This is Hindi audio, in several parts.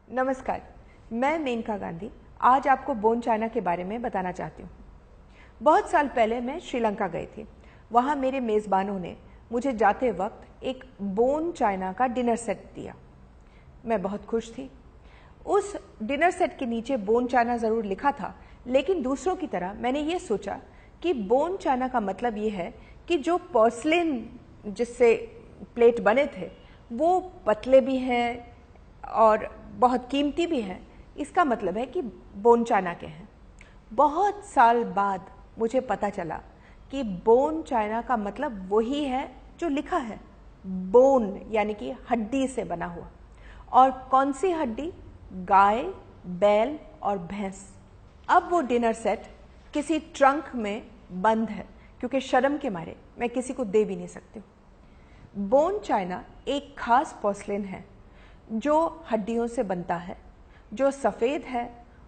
नमस्कार, मैं मेनका गांधी आज आपको बोन चाइना के बारे में बताना चाहती हूँ। बहुत साल पहले मैं श्रीलंका गई थी। वहाँ मेरे मेज़बानों ने मुझे जाते वक्त एक बोन चाइना का डिनर सेट दिया। मैं बहुत खुश थी। उस डिनर सेट के नीचे बोन चाइना ज़रूर लिखा था, लेकिन दूसरों की तरह मैंने ये सोचा कि बोन चाइना का मतलब ये है कि जो पोर्सलेन जिससे प्लेट बने थे वो पतले भी हैं और बहुत कीमती भी हैं। इसका मतलब है कि बोन चाइना के हैं। बहुत साल बाद मुझे पता चला कि बोन चाइना का मतलब वही है जो लिखा है, बोन यानी कि हड्डी से बना हुआ। और कौन सी हड्डी? गाय, बैल और भैंस। अब वो डिनर सेट किसी ट्रंक में बंद है, क्योंकि शर्म के मारे मैं किसी को दे भी नहीं सकती हूँ। बोन चाइना एक खास पोर्सलेन है जो हड्डियों से बनता है, जो सफ़ेद है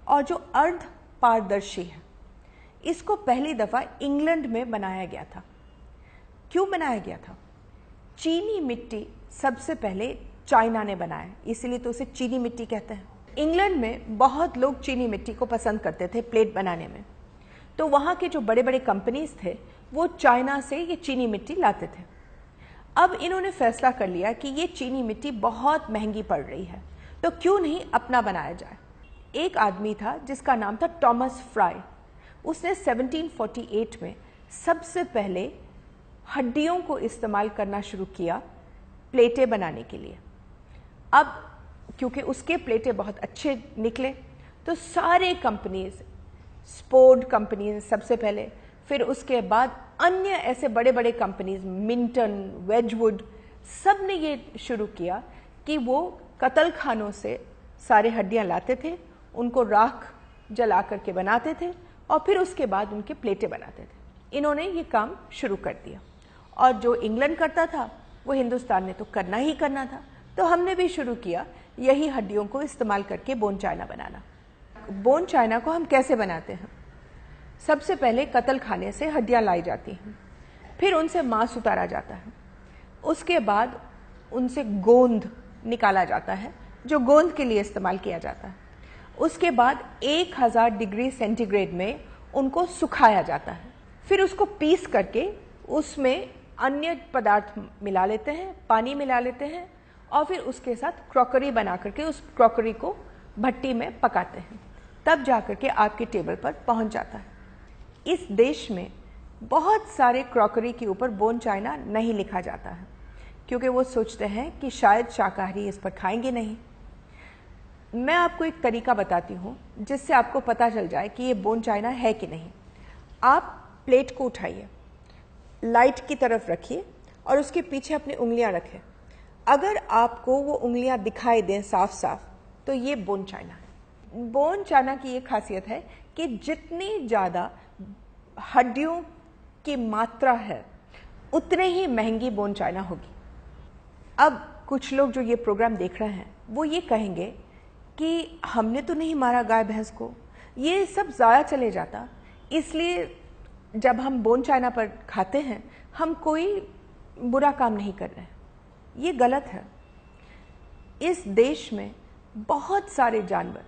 और जो अर्ध पारदर्शी है। इसको पहली दफ़ा इंग्लैंड में बनाया गया था। क्यों बनाया गया था? चीनी मिट्टी सबसे पहले चाइना ने बनाया, इसीलिए तो उसे चीनी मिट्टी कहते हैं। इंग्लैंड में बहुत लोग चीनी मिट्टी को पसंद करते थे प्लेट बनाने में, तो वहाँ के जो बड़े बड़े कंपनीज थे वो चाइना से ये चीनी मिट्टी लाते थे। अब इन्होंने फैसला कर लिया कि ये चीनी मिट्टी बहुत महंगी पड़ रही है, तो क्यों नहीं अपना बनाया जाए। एक आदमी था जिसका नाम था थॉमस फ्राई। उसने 1748 में सबसे पहले हड्डियों को इस्तेमाल करना शुरू किया प्लेटें बनाने के लिए। अब क्योंकि उसके प्लेटें बहुत अच्छे निकले, तो सारे कंपनीज, स्पोर्ड कंपनीज सबसे पहले, फिर उसके बाद अन्य ऐसे बड़े बड़े कंपनीज, मिंटन, वेजवुड, सब ने ये शुरू किया कि वो कत्ल खानों से सारे हड्डियां लाते थे, उनको राख जला करके बनाते थे और फिर उसके बाद उनके प्लेटें बनाते थे। इन्होंने ये काम शुरू कर दिया और जो इंग्लैंड करता था वो हिंदुस्तान ने तो करना ही करना था, तो हमने भी शुरू किया यही हड्डियों को इस्तेमाल करके बोन चाइना बनाना। बोन चाइना को हम कैसे बनाते हैं? सबसे पहले कत्ल खाने से हड्डियां लाई जाती हैं, फिर उनसे मांस उतारा जाता है, उसके बाद उनसे गोंद निकाला जाता है जो गोंद के लिए इस्तेमाल किया जाता है। उसके बाद 1000 डिग्री सेंटीग्रेड में उनको सुखाया जाता है, फिर उसको पीस करके उसमें अन्य पदार्थ मिला लेते हैं, पानी मिला लेते हैं और फिर उसके साथ क्रॉकरी बना करके उस क्रॉकरी को भट्टी में पकाते हैं, तब जाकर के आपके टेबल पर पहुंच जाता है। इस देश में बहुत सारे क्रॉकरी के ऊपर बोन चाइना नहीं लिखा जाता है, क्योंकि वो सोचते हैं कि शायद शाकाहारी इस पर खाएंगे नहीं। मैं आपको एक तरीका बताती हूँ जिससे आपको पता चल जाए कि ये बोन चाइना है कि नहीं। आप प्लेट को उठाइए, लाइट की तरफ रखिए और उसके पीछे अपनी उंगलियां रखें। अगर आपको वो उंगलियां दिखाई दें साफ साफ, तो ये बोन चाइना है। बोन चाइना की ये खासियत है कि जितनी ज़्यादा हड्डियों की मात्रा है उतने ही महंगी बोन चाइना होगी। अब कुछ लोग जो ये प्रोग्राम देख रहे हैं वो ये कहेंगे कि हमने तो नहीं मारा गाय भैंस को, ये सब ज़ाया चले जाता, इसलिए जब हम बोन चाइना पर खाते हैं हम कोई बुरा काम नहीं कर रहे हैं। ये गलत है। इस देश में बहुत सारे जानवर,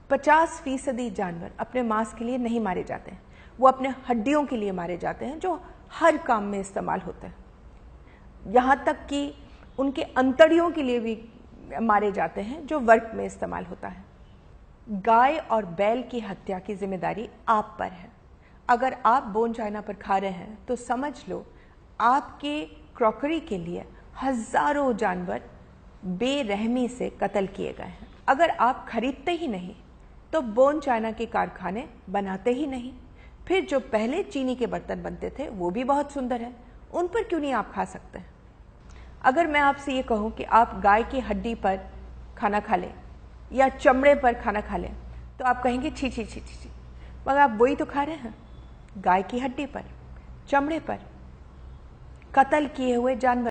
50% जानवर अपने मांस के लिए नहीं मारे जाते हैं, वो अपने हड्डियों के लिए मारे जाते हैं जो हर काम में इस्तेमाल होते हैं। यहाँ तक कि उनके अंतड़ियों के लिए भी मारे जाते हैं जो वर्क में इस्तेमाल होता है। गाय और बैल की हत्या की जिम्मेदारी आप पर है। अगर आप बोन चाइना पर खा रहे हैं तो समझ लो आपके क्रॉकरी के लिए हजारों जानवर बेरहमी से कत्ल किए गए हैं। अगर आप खरीदते ही नहीं तो बोन चाइना के कारखाने बनाते ही नहीं। फिर जो पहले चीनी के बर्तन बनते थे वो भी बहुत सुंदर हैं, उन पर क्यों नहीं आप खा सकते हैं? अगर मैं आपसे ये कहूँ कि आप गाय की हड्डी पर खाना खा लें या चमड़े पर खाना खा लें, तो आप कहेंगे छी छी छी छी छी, मगर आप वही तो खा रहे हैं, गाय की हड्डी पर, चमड़े पर, कत्ल किए हुए जानवर।